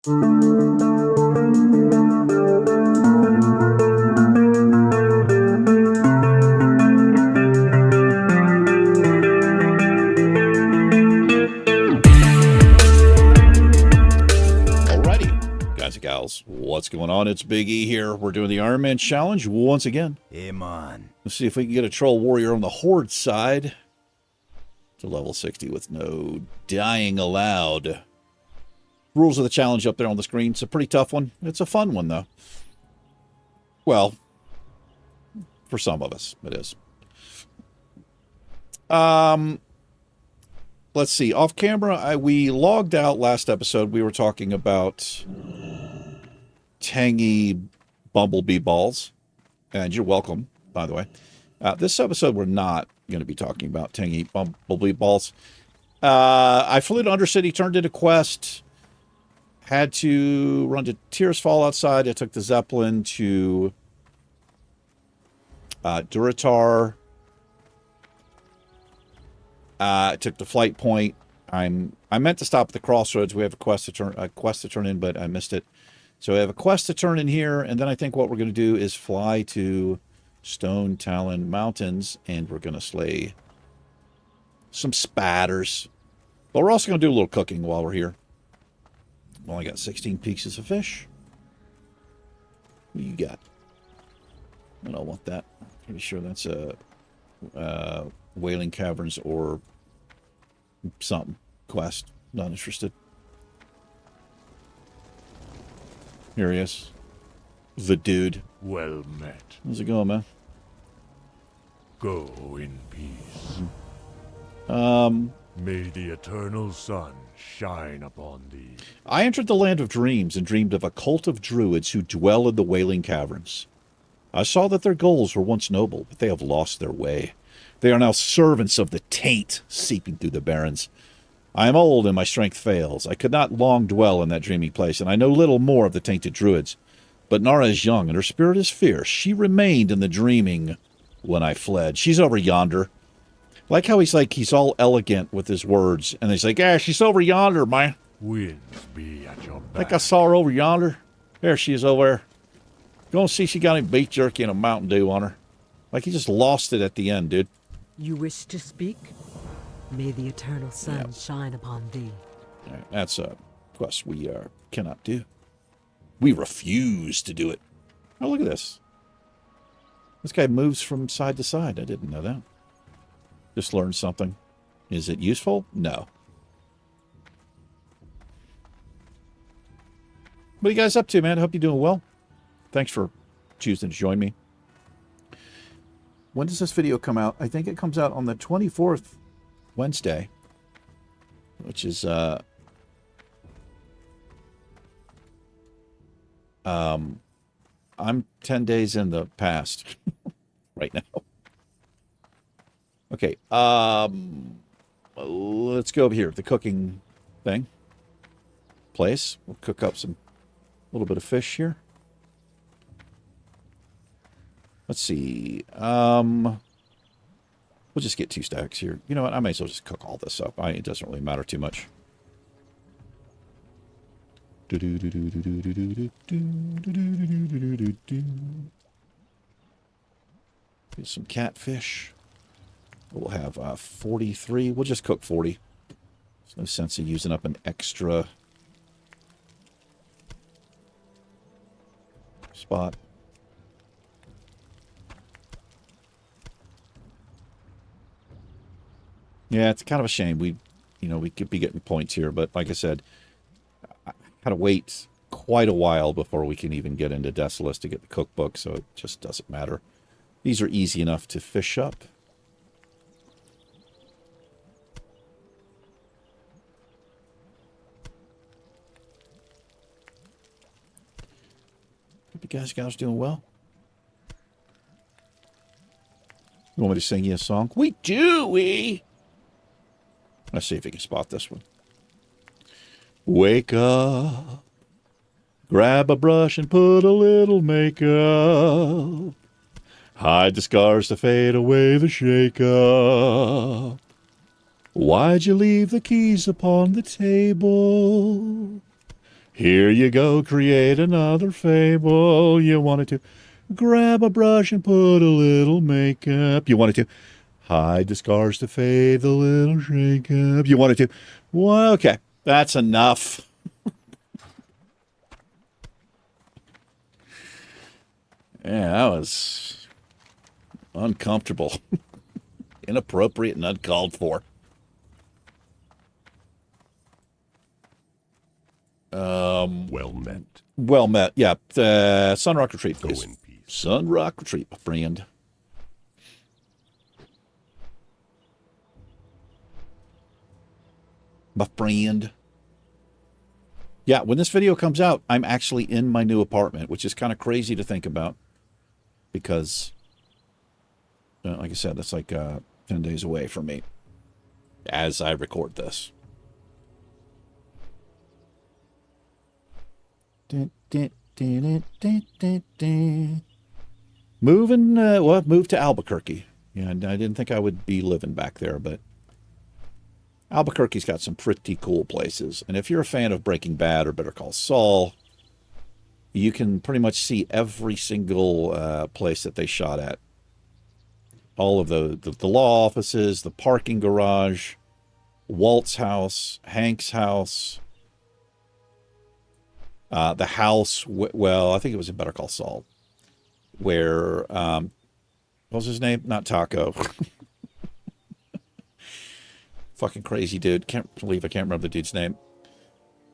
What's going on? It's Big E here. We're doing the Ironman challenge once again. Hey, man. Let's see if we can get a troll warrior on the horde side to level 60 with no dying allowed. Rules of the challenge up there on the screen. It's a pretty tough one. It's a fun one, though. Well, for some of us, it is. Let's see. Off camera, we logged out last episode. We were talking about tangy bumblebee balls, and you're welcome, by the way. This episode we're not going to be talking about tangy bumblebee balls. I flew to Undercity, turned into quest, had to run to Tears Fall outside. I took the Zeppelin to Duratar. I took the flight point. I meant to stop at the Crossroads. We have a quest to turn in, but I missed it. So we have a quest to turn in here, and then I think what we're going to do is fly to Stone Talon Mountains, and we're going to slay some spatters. But we're also going to do a little cooking while we're here. I've only got 16 pieces of fish. What do you got? I don't want that. Pretty sure that's a Wailing Caverns or something quest. Not interested. Here he is. The dude. Well met. How's it going, man? Go in peace. May the eternal sun shine upon thee. I entered the land of dreams and dreamed of a cult of druids who dwell in the Wailing Caverns. I saw that their goals were once noble, but they have lost their way. They are now servants of the taint seeping through the barrens. I am old and my strength fails. I could not long dwell in that dreaming place, and I know little more of the tainted druids. But Nara is young, and her spirit is fierce. She remained in the dreaming when I fled. She's over yonder. Like how he's all elegant with his words, and he's like, yeah, she's over yonder, man. Winds be at your back. Like I saw her over yonder. There she is over there. Go and see if she got any beef jerky and a Mountain Dew on her. Like he just lost it at the end, dude. You wish to speak? May the eternal sun shine upon thee. Right, that's a quest we cannot do. We refuse to do it. Oh, look at this. This guy moves from side to side. I didn't know that. Just learned something. Is it useful? No. What are you guys up to, man? I hope you're doing well. Thanks for choosing to join me. When does this video come out? I think it comes out on the 24th, Wednesday, which is I'm 10 days in the past right now. Okay, let's go over here, the cooking thing place. We'll cook up a little bit of fish here. Let's see. We'll just get 2 stacks here. You know what? I may as well just cook all this up. It doesn't really matter too much. Get some catfish. We'll have 43. We'll just cook 40. There's no sense of using up an extra spot. Yeah, it's kind of a shame. We could be getting points here, but like I said, I had to wait quite a while before we can even get into Desolus to get the cookbook, so it just doesn't matter. These are easy enough to fish up. Hope you guys doing well. You want me to sing you a song? We do. Let's see if you can spot this one. Wake up, grab a brush and put a little makeup. Hide the scars to fade away the shake-up. Why'd you leave the keys upon the table? Here you go, create another fable. You wanted to grab a brush and put a little makeup. You wanted to hide the scars to fade the little shake-up. You wanted to. Well, okay, that's enough. Yeah, that was uncomfortable, inappropriate, and uncalled for. Well met. Well met. Yeah, Sunrock Retreat, Go please. in peace. Sunrock Retreat, my friend. My friend. Yeah, when this video comes out, I'm actually in my new apartment, which is kind of crazy to think about. Because, like I said, that's like 10 days away from me as I record this. Moving, well, I've moved to Albuquerque. Yeah, I didn't think I would be living back there, but Albuquerque's got some pretty cool places. And if you're a fan of Breaking Bad or Better Call Saul, you can pretty much see every single place that they shot at. All of the law offices, the parking garage, Walt's house, Hank's house, the house, well, I think it was in Better Call Saul, where, what was his name? Not Taco. Fucking crazy dude. Can't believe I can't remember the dude's name.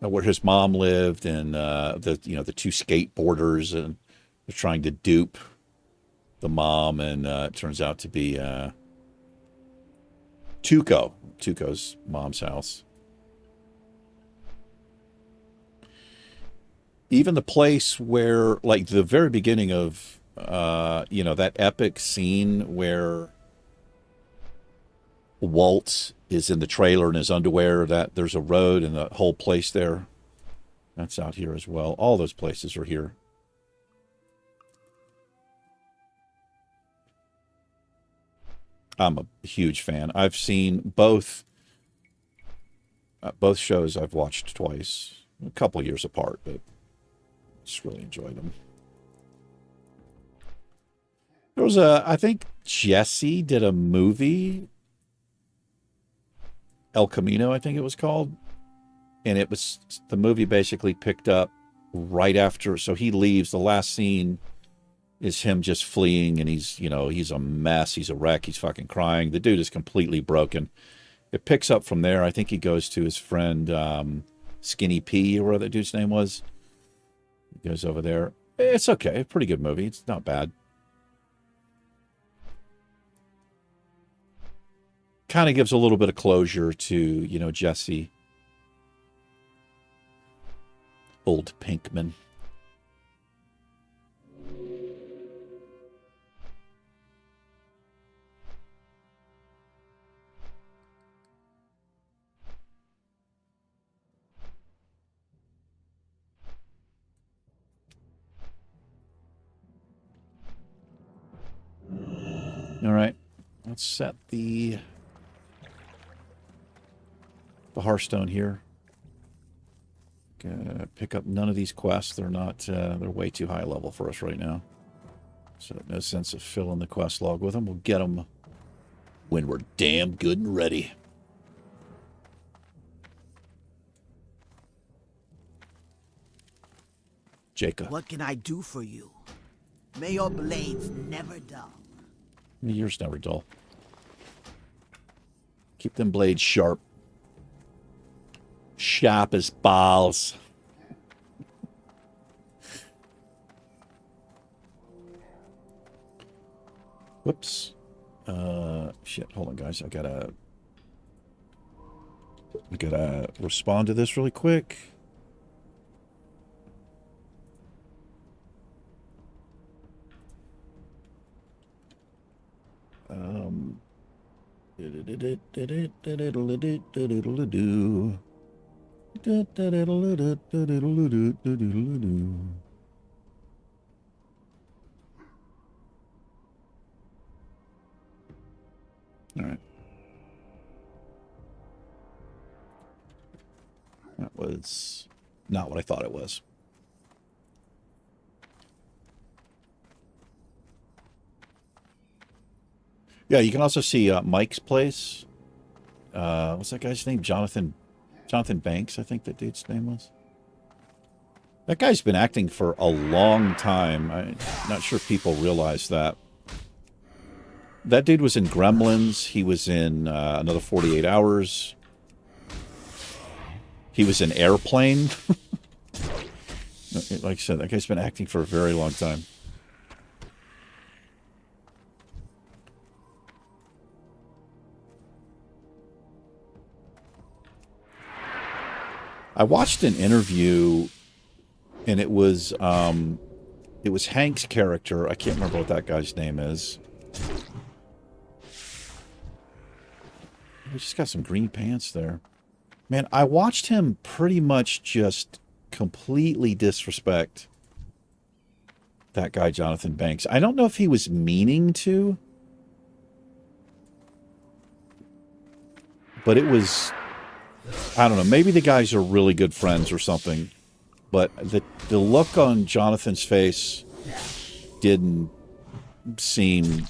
Where his mom lived, and the two skateboarders, and they're trying to dupe the mom, and it turns out to be Tuco's mom's house. Even the place where, like, the very beginning of, that epic scene where Walt is in the trailer in his underwear, that there's a road and the whole place there. That's out here as well. All those places are here. I'm a huge fan. I've seen both shows. I've watched twice, a couple years apart, but just really enjoyed them. There was I think Jesse did a movie, El Camino, I think it was called. And the movie basically picked up right after, so he leaves. The last scene is him just fleeing, and he's a mess. He's a wreck. He's fucking crying. The dude is completely broken. It picks up from there. I think he goes to his friend Skinny P, or whatever that dude's name was. He goes over there. It's okay. Pretty good movie. It's not bad. Kind of gives a little bit of closure to, Jesse. Old Pinkman. All right. Let's set the Hearthstone here. Pick up none of these quests. They're not, they're way too high level for us right now. So no sense of filling the quest log with them. We'll get them when we're damn good and ready. Jacob. What can I do for you? May your blades never dull. Yours never dull. Keep them blades sharp. Sharp as balls. Whoops. Shit, hold on, guys. I gotta respond to this really quick. All right. That was not what I thought it was. Yeah, you can also see Mike's place. What's that guy's name? Jonathan Banks, I think that dude's name was. That guy's been acting for a long time. I'm not sure people realize that. That dude was in Gremlins. He was in Another 48 Hours. He was in Airplane. Like I said, that guy's been acting for a very long time. I watched an interview, and it was Hank's character. I can't remember what that guy's name is. We just got some green pants there. Man, I watched him pretty much just completely disrespect that guy, Jonathan Banks. I don't know if he was meaning to, but it was... I don't know. Maybe the guys are really good friends or something. But the look on Jonathan's face didn't seem...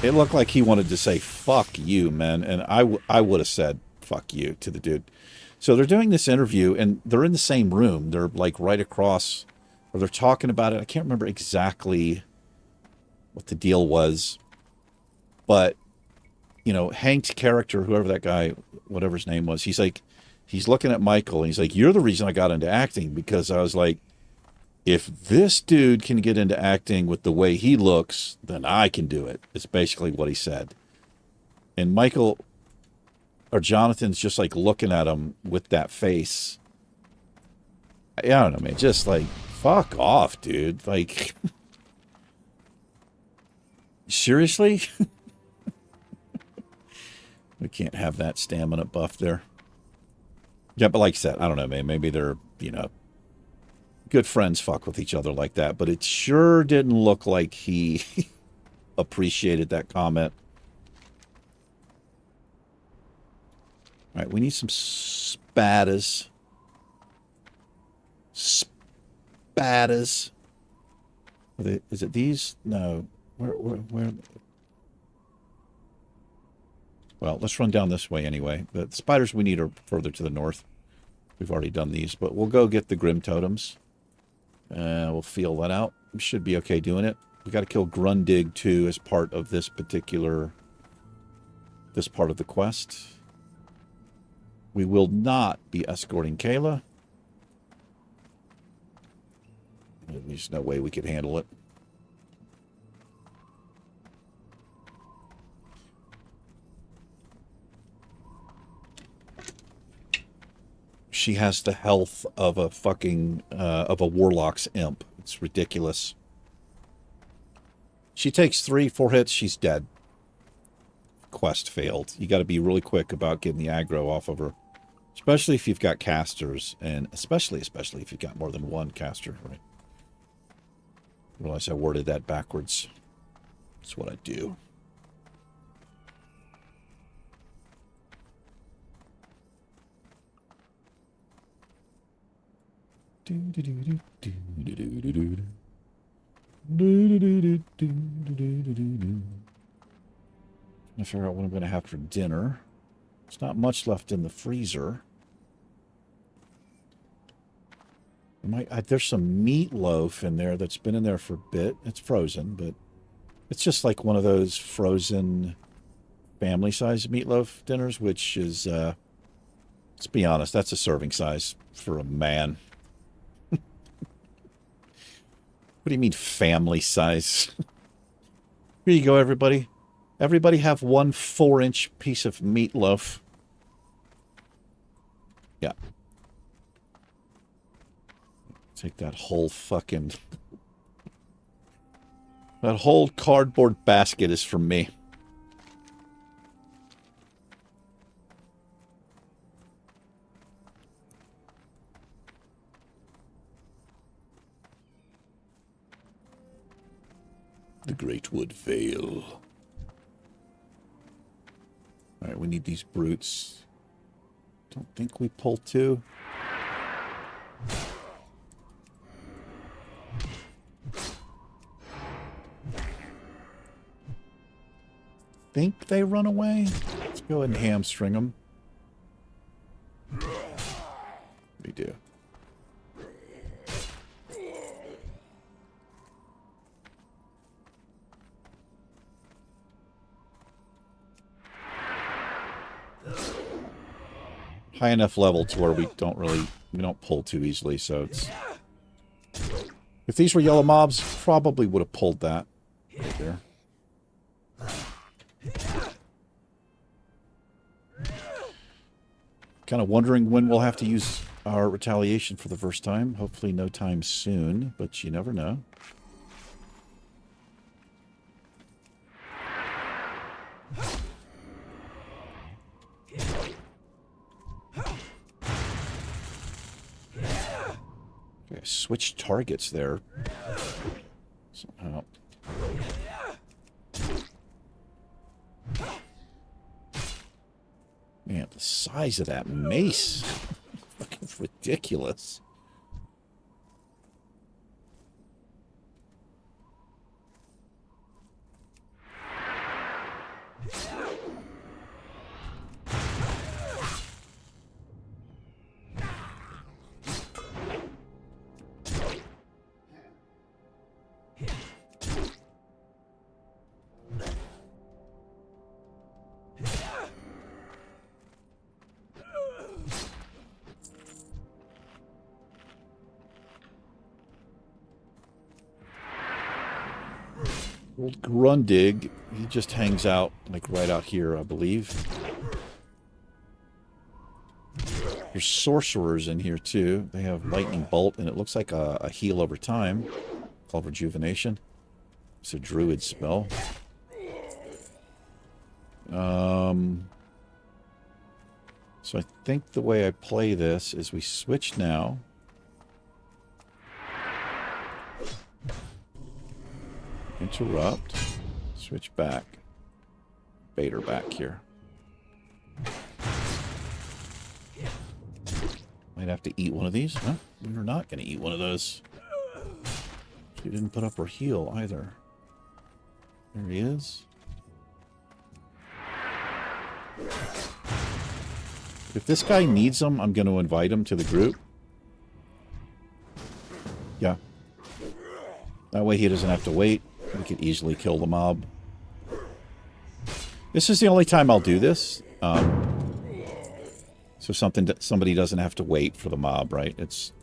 It looked like he wanted to say, fuck you, man. And I would have said, fuck you to the dude. So they're doing this interview, and they're in the same room. They're like right across, or they're talking about it. I can't remember exactly what the deal was. But... you know, Hank's character, whoever that guy, whatever his name was, he's like, he's looking at Michael, and he's like, you're the reason I got into acting, because I was like, if this dude can get into acting with the way he looks, then I can do it. It's basically what he said. And Michael, or Jonathan's just like looking at him with that face. I don't know, man, just like, fuck off, dude. Like, seriously? We can't have that stamina buff there. Yeah, but like I said, I don't know, man. Maybe they're, you know, good friends fuck with each other like that. But it sure didn't look like he appreciated that comment. All right, we need some spadas. Spadas. Is it these? No. Where? Well, let's run down this way anyway. The spiders we need are further to the north. We've already done these, but we'll go get the Grimtotems. We'll feel that out. We should be okay doing it. We got to kill Grundig too as part of this particular... this part of the quest. We will not be escorting Kayla. There's no way we could handle it. She has the health of a fucking, of a warlock's imp. It's ridiculous. She takes 3-4 hits, she's dead. Quest failed. You got to be really quick about getting the aggro off of her. Especially if you've got casters, and especially if you've got more than one caster, right? I realize I worded that backwards. That's what I do. Trying to figure out what I'm going to have for dinner. There's not much left in the freezer. There's some meatloaf in there that's been in there for a bit. It's frozen, but it's just like one of those frozen family-size meatloaf dinners, which is, let's be honest, that's a serving size for a man. What do you mean family size? Here you go, everybody. Everybody have one 4-inch piece of meatloaf. Yeah. Take that whole fucking... that whole cardboard basket is for me. The Great Wood Vale. Alright, we need these brutes Don't think we pull 2. Think they run away? Let's go ahead and hamstring them. We do. High enough level to where we don't pull too easily, so it's... If these were yellow mobs, probably would have pulled that right there. Kind of wondering when we'll have to use our retaliation for the first time. Hopefully no time soon, but you never know. Okay, switch targets there. Somehow. Man, the size of that mace. Fucking ridiculous. Old Grundig, he just hangs out, like, right out here, I believe. There's sorcerers in here, too. They have Lightning Bolt, and it looks like a heal over time, called Rejuvenation. It's a druid spell. So I think the way I play this is we switch now. Interrupt. Switch back. Bait her back here. Might have to eat one of these. No, we're not going to eat one of those. She didn't put up her heel either. There he is. If this guy needs them, I'm going to invite him to the group. Yeah. That way he doesn't have to wait. We could easily kill the mob. This is the only time I'll do this. So somebody doesn't have to wait for the mob, right? It's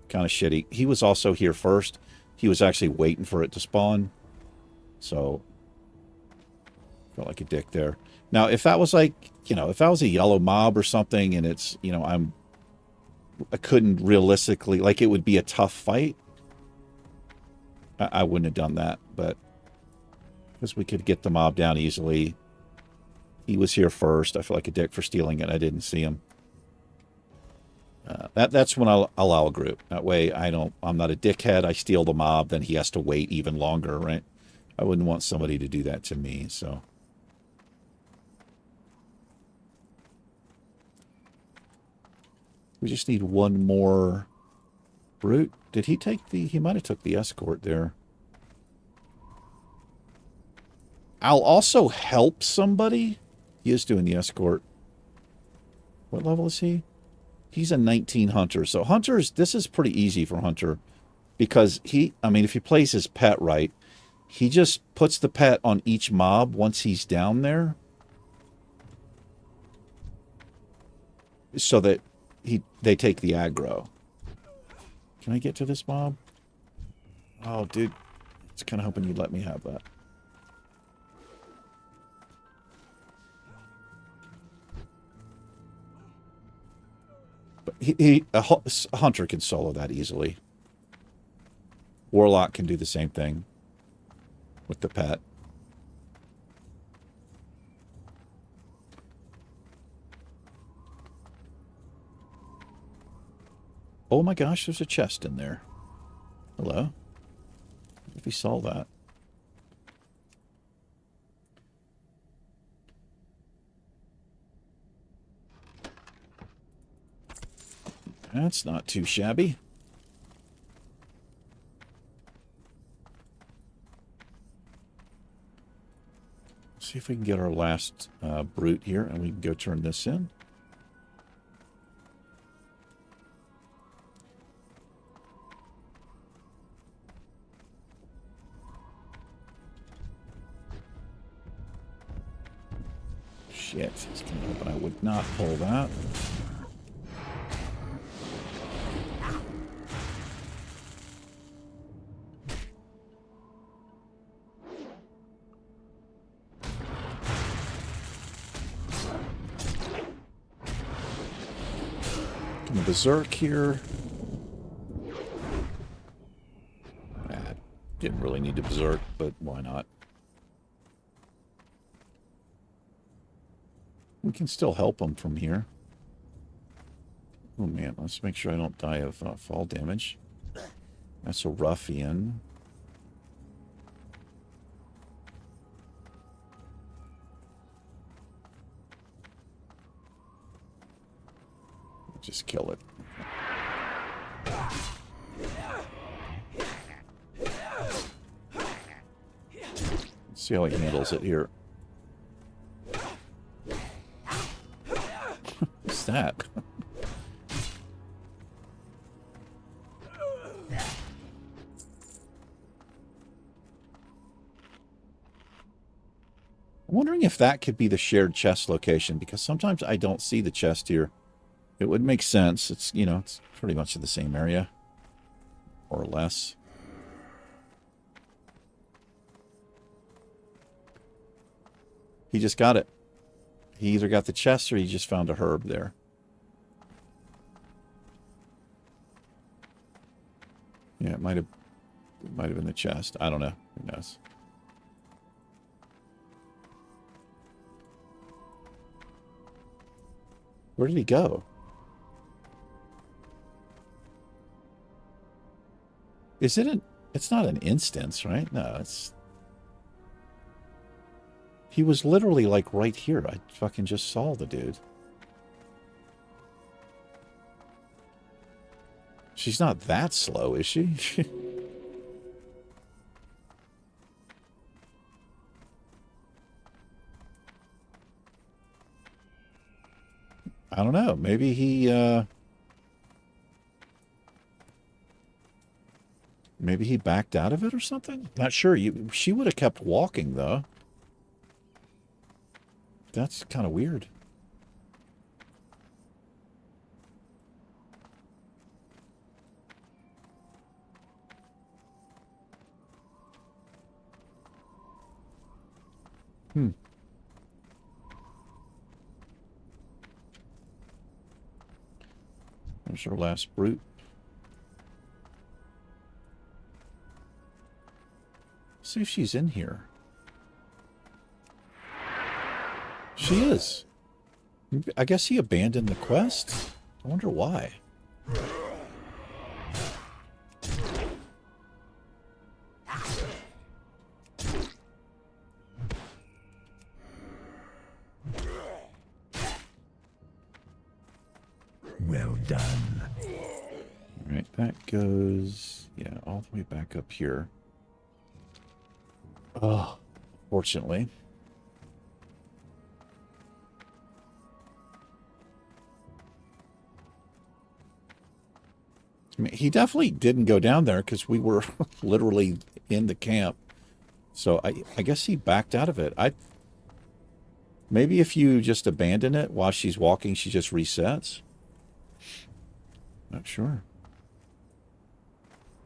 kind of shitty. He was also here first. He was actually waiting for it to spawn. So, felt like a dick there. Now, if that was like, you know, if that was a yellow mob or something and it's, you know, I couldn't realistically, like it would be a tough fight. I wouldn't have done that, but because we could get the mob down easily. He was here first. I feel like a dick for stealing it. I didn't see him. That's when I'll allow a group. That way I'm not a dickhead. I steal the mob, then he has to wait even longer, right? I wouldn't want somebody to do that to me, so. We just need one more brute. Did he take he might have took the escort there. I'll also help somebody. He is doing the escort. What level is he? He's a 19 hunter. So hunters, this is pretty easy for hunter. Because if he plays his pet right, he just puts the pet on each mob once he's down there. So that they take the aggro. Can I get to this mob? Oh, dude. I was kind of hoping you'd let me have that. But a hunter can solo that easily. Warlock can do the same thing with the pet. Oh my gosh, there's a chest in there. Hello? If he saw that. That's not too shabby. See if we can get our last brute here, and we can go turn this in. Shit, it's coming up, and I would not pull that. Gonna berserk here. Didn't really need to berserk, but why not? We can still help them from here. Oh man, let's make sure I don't die of fall damage. That's a ruffian. Just kill it. Let's see how he handles it here. What's that? I'm wondering if that could be the shared chest location, because sometimes I don't see the chest here. It would make sense. It's, you know, it's pretty much in the same area, more or less. He just got it. He either got the chest or he just found a herb there. Yeah, it might have been the chest. I don't know. Who knows? Where did he go? Is it an... It's not an instance, right? No, it's... He was literally, like, right here. I fucking just saw the dude. She's not that slow, is she? I don't know. Maybe he, maybe he backed out of it or something? Not sure. She would have kept walking, though. That's kind of weird. There's our last brute. See if she's in here. She is. I guess he abandoned the quest. I wonder why. Well done. All right, that goes, yeah, all the way back up here. Oh, fortunately. I mean, he definitely didn't go down there because we were literally in the camp. So I guess he backed out of it. Maybe if you just abandon it while she's walking, she just resets. Not sure.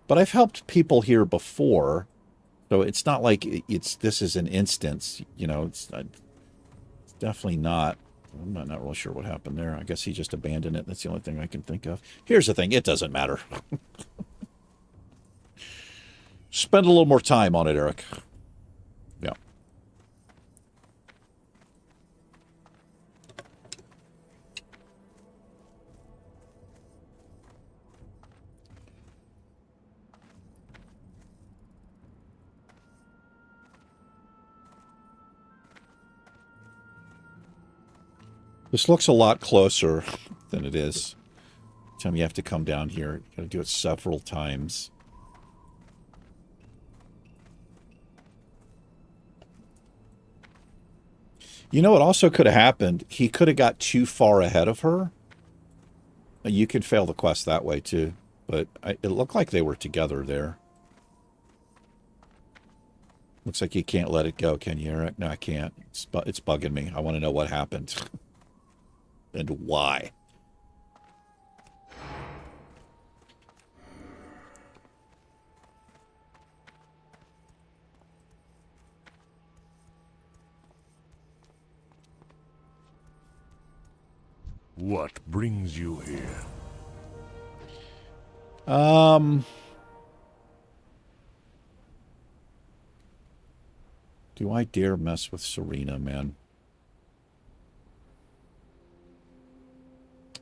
But I've helped people here before, so it's not like this is an instance, you know, it's definitely not. I'm not really sure what happened there. I guess he just abandoned it. That's the only thing I can think of. Here's the thing. It doesn't matter. Spend a little more time on it, Eric. Yeah. This looks a lot closer than it is. time you have to come down here. You gotta do it several times. You know what also could have happened? He could have got too far ahead of her. You could fail the quest that way too. But it looked like they were together there. Looks like you can't let it go, can you, Eric? No, I can't. It's bugging me. I want to know what happened. And why. What brings you here? Do I dare mess with Serena, man?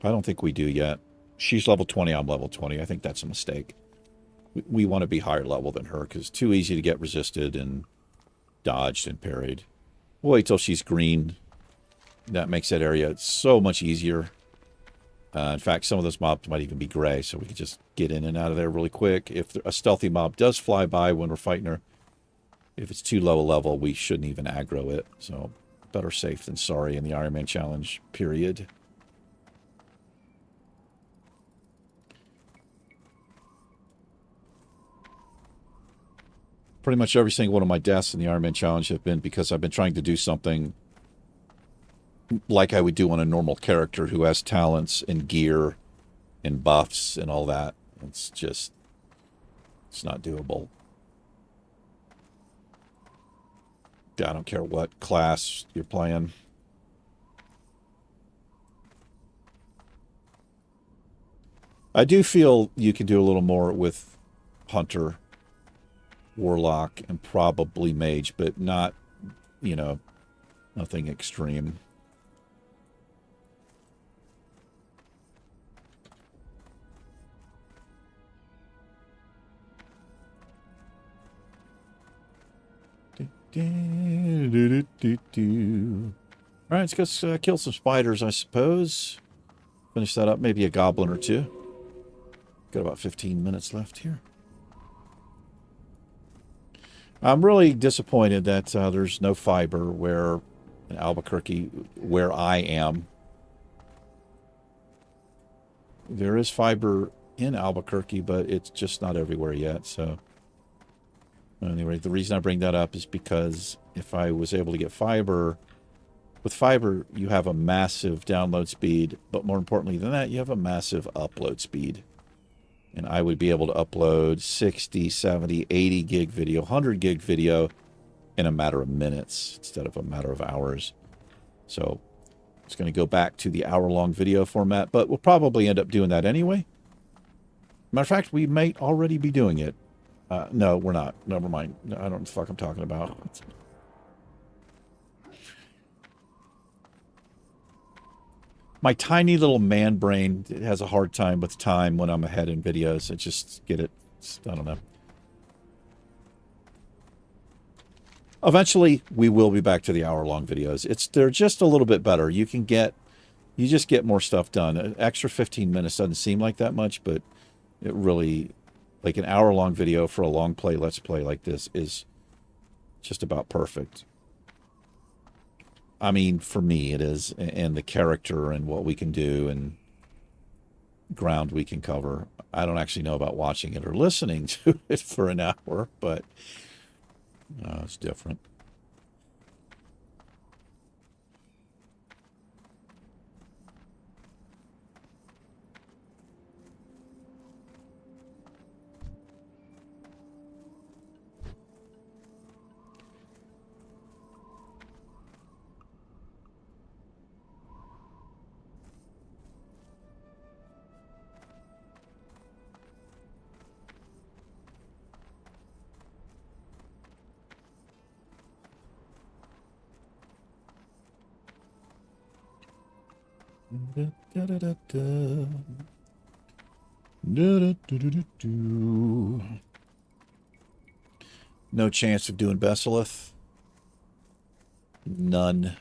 I don't think we do yet. She's level 20, I'm level 20. I think that's a mistake. We want to be higher level than her because it's too easy to get resisted and dodged and parried. We'll wait till she's green. That makes that area so much easier. In fact, some of those mobs might even be gray, so we can just get in and out of there really quick. If a stealthy mob does fly by when we're fighting her, if it's too low a level, we shouldn't even aggro it. So, better safe than sorry in the Ironman challenge, period. Pretty much every single one of my deaths in the Ironman challenge have been because I've been trying to do something like I would do on a normal character who has talents and gear and buffs and all that. It's not doable. I don't care what class you're playing. I do feel you can do a little more with Hunter, Warlock, and probably Mage, but not, you know, nothing extreme. Alright, let's go kill some spiders, I suppose. Finish that up, maybe a goblin or two. Got about 15 minutes left here. I'm really disappointed that there's no fiber where in Albuquerque, where I am. There is fiber in Albuquerque, but it's just not everywhere yet, so... Anyway, the reason I bring that up is because if I was able to get fiber, with fiber, you have a massive download speed, but more importantly than that, you have a massive upload speed. And I would be able to upload 60, 70, 80 gig video, 100 gig video in a matter of minutes instead of a matter of hours. So it's going to go back to the hour-long video format, but we'll probably end up doing that anyway. Matter of fact, we may already be doing it. No, we're not. Never mind. I don't know what the fuck I'm talking about. My tiny little man brain has a hard time with time when I'm ahead in videos. I just get it. I don't know. Eventually, we will be back to the hour-long videos. They're just a little bit better. You just get more stuff done. An extra 15 minutes doesn't seem like that much, but it really... Like an hour-long video for a long play, let's play like this is just about perfect. I mean, for me it is, and the character and what we can do and ground we can cover. I don't actually know about watching it or listening to it for an hour, but it's different. No chance of doing Besalith. None.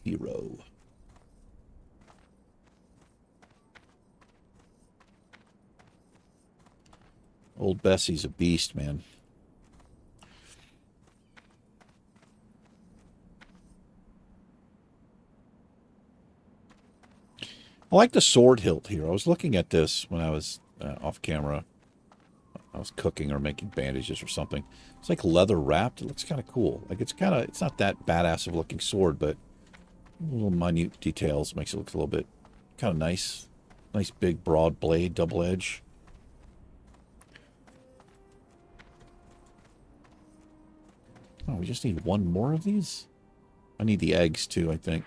0. Old Bessie's a beast, man. I like the sword hilt here. I was looking at this when I was off camera. I was cooking or making bandages or something. It's like leather wrapped. It looks kind of cool. Like it's not that badass of a looking sword, but little minute details makes it look a little bit kind of nice. Nice big broad blade, double edge. Oh, we just need one more of these? I need the eggs too, I think.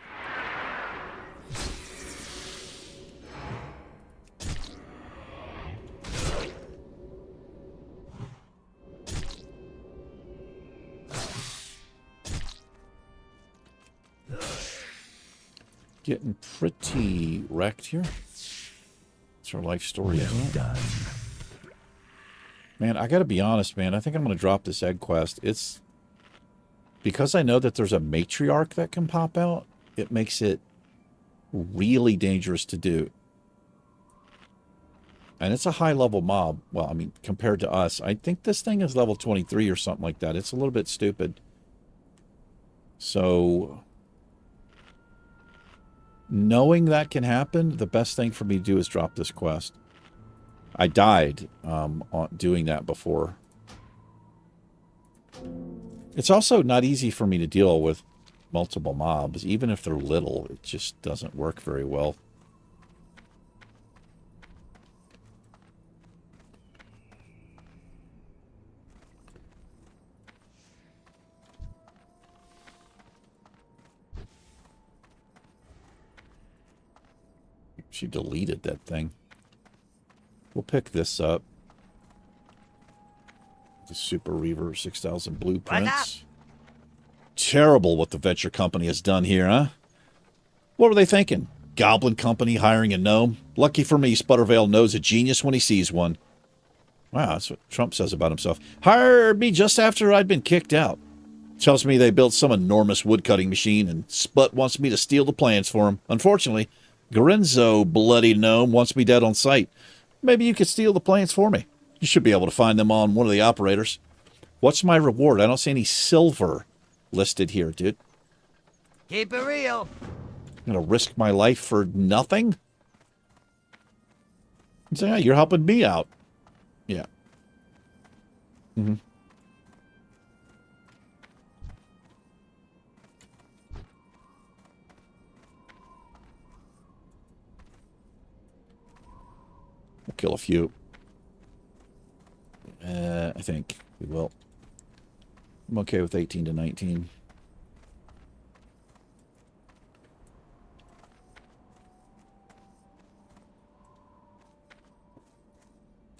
Getting pretty wrecked here. That's our life story. Well done. Man, I gotta be honest, man. I think I'm gonna drop this egg quest. It's because I know that there's a matriarch that can pop out, it makes it really dangerous to do. And it's a high level mob. Well, I mean, compared to us, I think this thing is level 23 or something like that. It's a little bit stupid. So knowing that can happen, the best thing for me to do is drop this quest. I died on doing that before. It's also not easy for me to deal with multiple mobs. Even if they're little, it just doesn't work very well. She deleted that thing. We'll pick this up. The Super Reaver 6000 blueprints. Terrible what the venture company has done here, huh? What were they thinking? Goblin company hiring a gnome? Lucky for me, Sputtervale knows a genius when he sees one. Wow, that's what Trump says about himself. Hired me just after I'd been kicked out. Tells me they built some enormous woodcutting machine and Sput wants me to steal the plans for him. Unfortunately, Garenzo, bloody gnome, wants me dead on sight. Maybe you could steal the plans for me. You should be able to find them on one of the operators. What's my reward? I don't see any silver listed here, dude. Keep it real. I'm going to risk my life for nothing? So, yeah, you're helping me out. Yeah. Mm-hmm. We'll kill a few. I think we will. I'm okay with 18 to 19.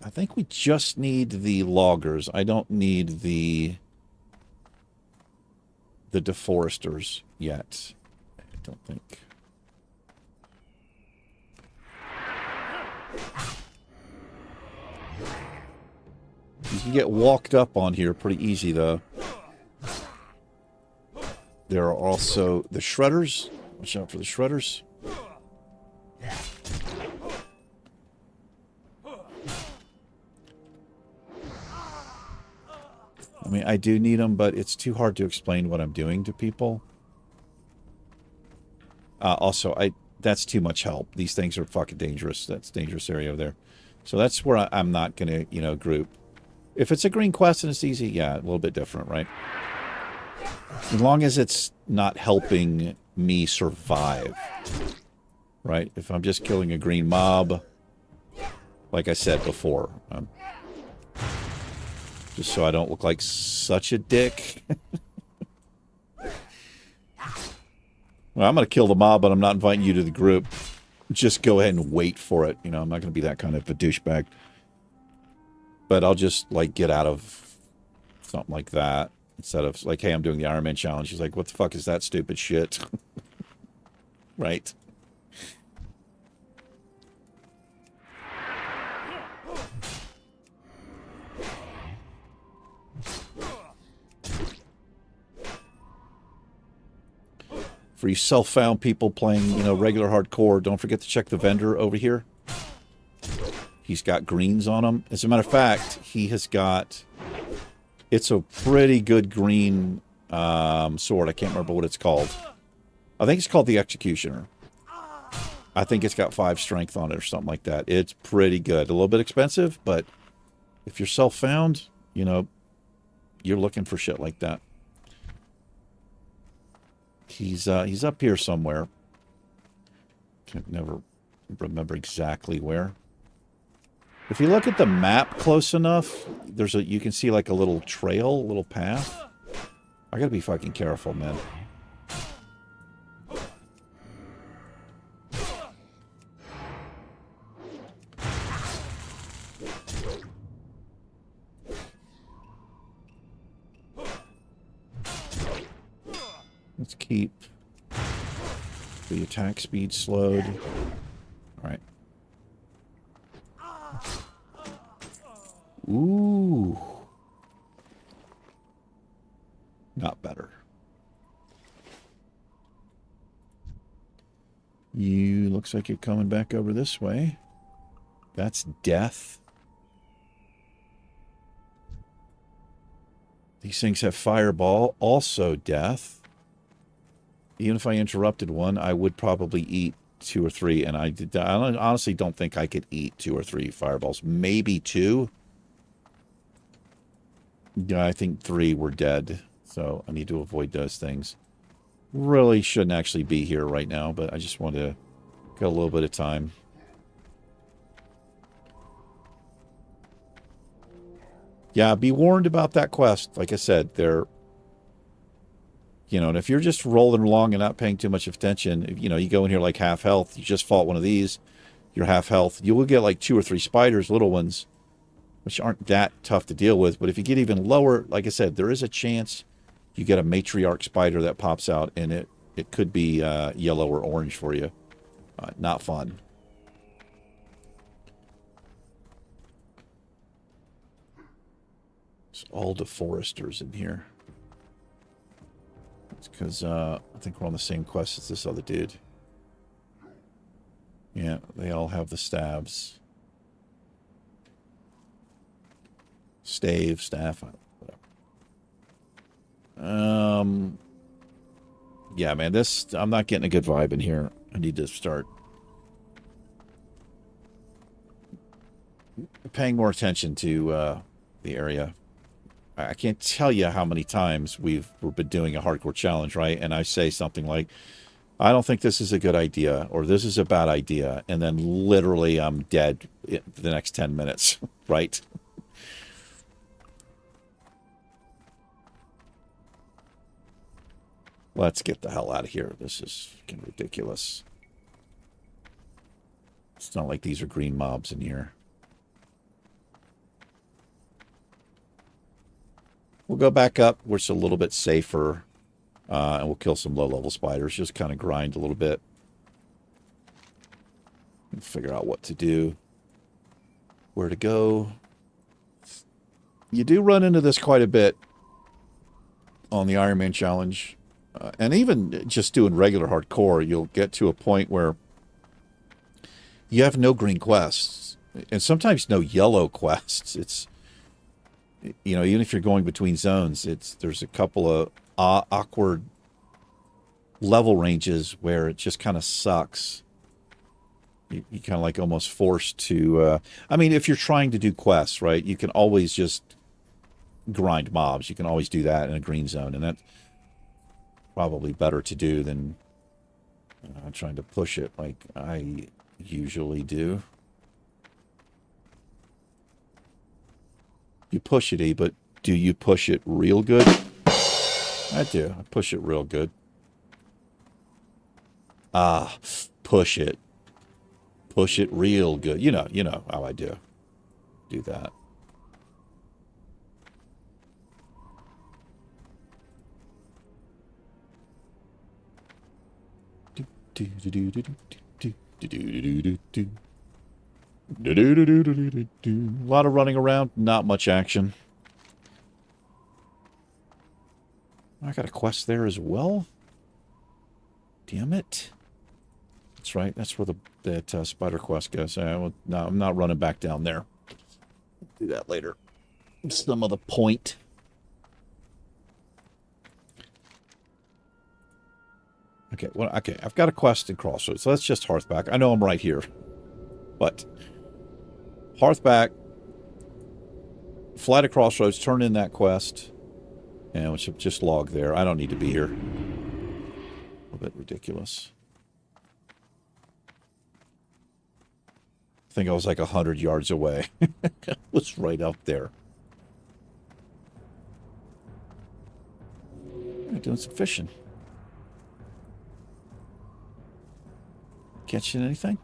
I think we just need the loggers. I don't need the deforesters yet. I don't think. You can get walked up on here pretty easy, though. There are also the shredders. Watch out for the shredders. I mean, I do need them, but it's too hard to explain what I'm doing to people. Also, that's too much help. These things are fucking dangerous. That's a dangerous area over there. So that's where I'm not going to, group. If it's a green quest and it's easy, yeah, a little bit different, right? As long as it's not helping me survive, right? If I'm just killing a green mob, like I said before, just so I don't look like such a dick. Well, I'm going to kill the mob, but I'm not inviting you to the group. Just go ahead and wait for it. I'm not going to be that kind of a douchebag. But I'll just, get out of something like that. Instead of, hey, I'm doing the Ironman challenge. He's like, what the fuck is that stupid shit? Right? For you self-found people playing, regular hardcore, don't forget to check the vendor over here. He's got greens on him. As a matter of fact, he has got... It's a pretty good green sword. I can't remember what it's called. I think it's called the Executioner. I think it's got 5 strength on it or something like that. It's pretty good. A little bit expensive, but if you're self-found, you know, you're looking for shit like that. He's up here somewhere. Can't never remember exactly where. If you look at the map close enough, you can see like a little trail, a little path. I gotta be fucking careful, man. Let's keep the attack speed slowed. All right. Ooh. Not better. You looks like you're coming back over this way. That's death. These things have fireball, also death. Even if I interrupted one, I would probably eat 2 or 3, and I honestly don't think I could eat 2 or 3 fireballs. Maybe 2. Yeah, I think 3 were dead, so I need to avoid those things. Really shouldn't actually be here right now, but I just want to get a little bit of time. Yeah, be warned about that quest. Like I said, they're... You know, and if you're just rolling along and not paying too much attention, you know, you go in here like half health, you just fought one of these, you're half health. You will get like 2 or 3 spiders, little ones, which aren't that tough to deal with. But if you get even lower, like I said, there is a chance you get a matriarch spider that pops out, and it could be yellow or orange for you. Not fun. It's all the foresters in here. It's because I think we're on the same quest as this other dude. Yeah, they all have the staves. Stave, staff, whatever. Yeah, man, I'm not getting a good vibe in here. I need to start paying more attention to the area. I can't tell you how many times we've been doing a hardcore challenge, right? And I say something like, I don't think this is a good idea, or this is a bad idea, and then literally I'm dead in the next 10 minutes, right? Let's get the hell out of here. This is fucking ridiculous. It's not like these are green mobs in here. We'll go back up where it's a little bit safer, and we'll kill some low-level spiders. Just kind of grind a little bit. And figure out what to do. Where to go. You do run into this quite a bit on the Ironman challenge. And even just doing regular hardcore, you'll get to a point where you have no green quests. And sometimes no yellow quests. It's... You know, even if you're going between zones, there's a couple of awkward level ranges where it just kind of sucks. You kind of like almost forced to... I mean, if you're trying to do quests, right, you can always just grind mobs. You can always do that in a green zone, and that's probably better to do than trying to push it like I usually do. You push it, but do you push it real good? I do. I push it real good. Push it. Push it real good. You know how I do. Do that. A lot of running around, not much action. I got a quest there as well. Damn it. That's right. That's where that spider quest goes. No, I'm not running back down there. Do that later. Some of the point. Okay, well, okay. I've got a quest in Crossroads, so that's just Hearthback. I know I'm right here, but Hearthback, fly to Crossroads, turn in that quest, and we should just log there. I don't need to be here. A bit ridiculous. I think I was like 100 yards away. It was right up there. I'm doing some fishing. Catching anything?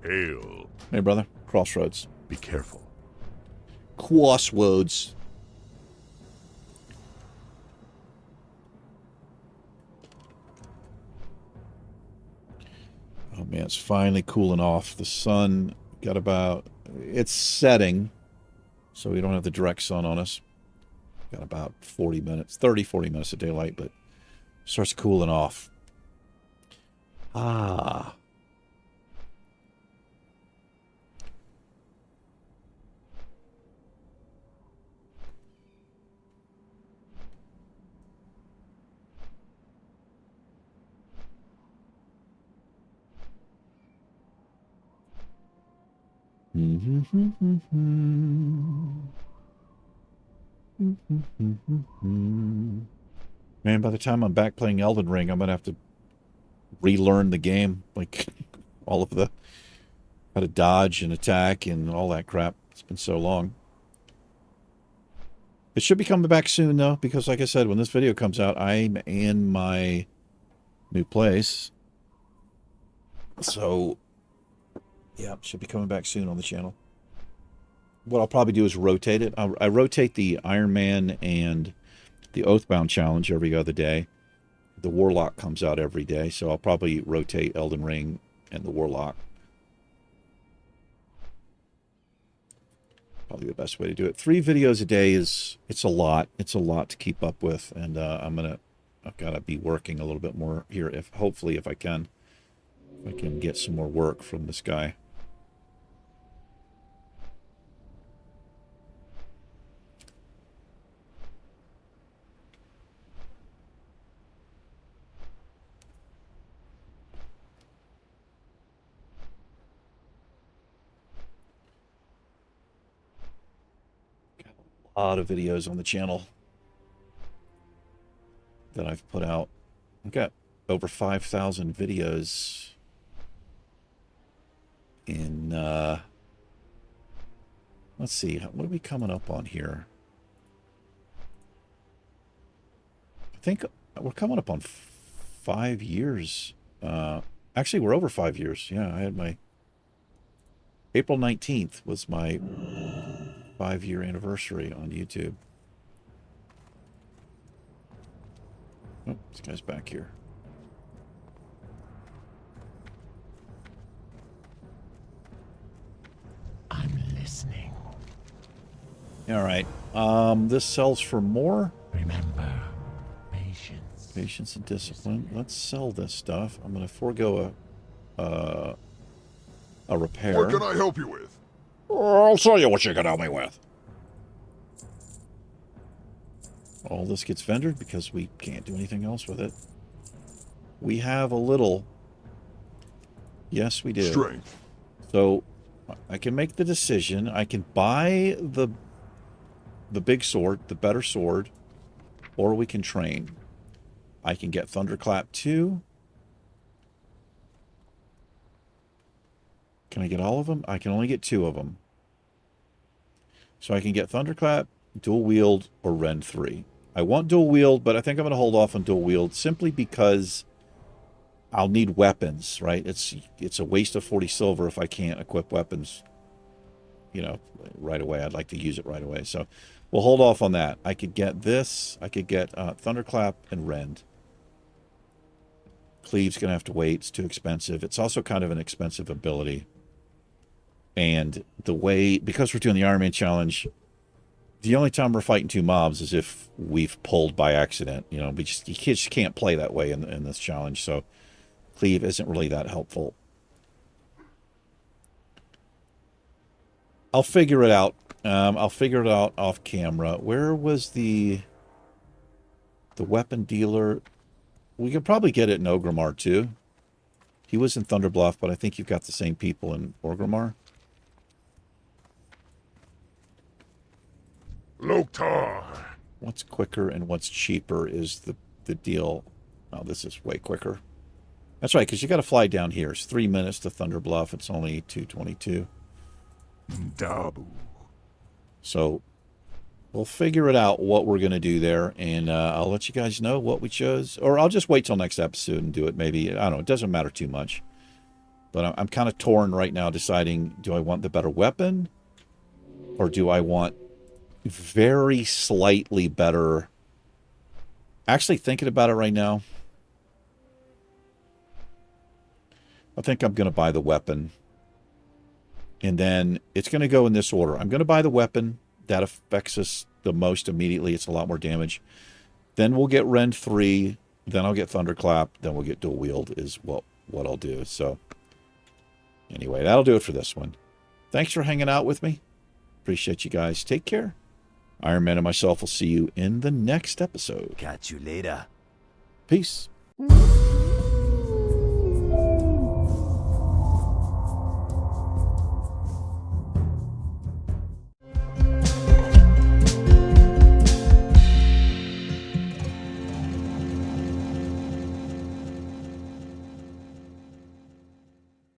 Hail. Hey, brother. Crossroads. Be careful. Crossroads. Oh, man, it's finally cooling off. The sun got about... It's setting, so we don't have the direct sun on us. Got about 40 minutes, 30, 40 minutes of daylight, but starts cooling off. Ah. Man, by the time I'm back playing Elden Ring, I'm going to have to relearn the game. Like, all of the... how to dodge and attack and all that crap. It's been so long. It should be coming back soon, though, because like I said, when this video comes out, I'm in my new place. So, yeah, it should be coming back soon on the channel. What I'll probably do is rotate it. I rotate the Ironman and the Oathbound challenge every other day. The Warlock comes out every day, so I'll probably rotate Elden Ring and the Warlock. Probably the best way to do it. 3 videos a day it's a lot. It's a lot to keep up with, and I've got to be working a little bit more here. Hopefully if I can get some more work from this guy. A lot of videos on the channel that I've put out. I've got over 5,000 videos in, let's see, what are we coming up on here? I think we're coming up on 5 years. Actually, we're over 5 years. Yeah, I had my... April 19th was my 5-year anniversary on YouTube. Oh, this guy's back here. I'm listening. All right. This sells for more. Remember, patience. Patience and discipline. Let's sell this stuff. I'm going to forego a repair. What can I help you with? I'll show you what you can help me with. All this gets vendored because we can't do anything else with it. We have a little. Yes, we do. Strength. So I can make the decision. I can buy the big sword, the better sword, or we can train. I can get Thunderclap 2. Can I get all of them? I can only get 2 of them. So I can get Thunderclap, Dual Wield, or Rend 3. I want Dual Wield, but I think I'm going to hold off on Dual Wield simply because I'll need weapons, right? It's a waste of 40 silver if I can't equip weapons, you know, right away. I'd like to use it right away. So we'll hold off on that. I could get this. I could get Thunderclap and Rend. Cleave's going to have to wait. It's too expensive. It's also kind of an expensive ability. And the way, because we're doing the Ironman challenge, The only time we're fighting 2 mobs is if we've pulled by accident. You know, you just can't play that way in this challenge. So cleave isn't really that helpful. I'll figure it out. I'll figure it out off camera. Where was the weapon dealer? We could probably get it in Orgrimmar too. He was in Thunderbluff, but I think you've got the same people in Orgrimmar. Loktar. What's quicker and what's cheaper is the deal. Oh, this is way quicker. That's right, because you got to fly down here. It's 3 minutes to Thunderbluff. It's only 2:22. Dabu. So we'll figure it out what we're going to do there, and I'll let you guys know what we chose. Or I'll just wait till next episode and do it maybe. I don't know. It doesn't matter too much. But I'm kind of torn right now deciding, do I want the better weapon? Or do I want very slightly better... Actually, thinking about it right now, I think I'm going to buy the weapon. And then it's going to go in this order. I'm going to buy the weapon. That affects us the most immediately. It's a lot more damage. Then we'll get Rend 3. Then I'll get Thunderclap. Then we'll get Dual Wield is what I'll do. So anyway, that'll do it for this one. Thanks for hanging out with me. Appreciate you guys. Take care. Ironman and myself will see you in the next episode. Catch you later. Peace.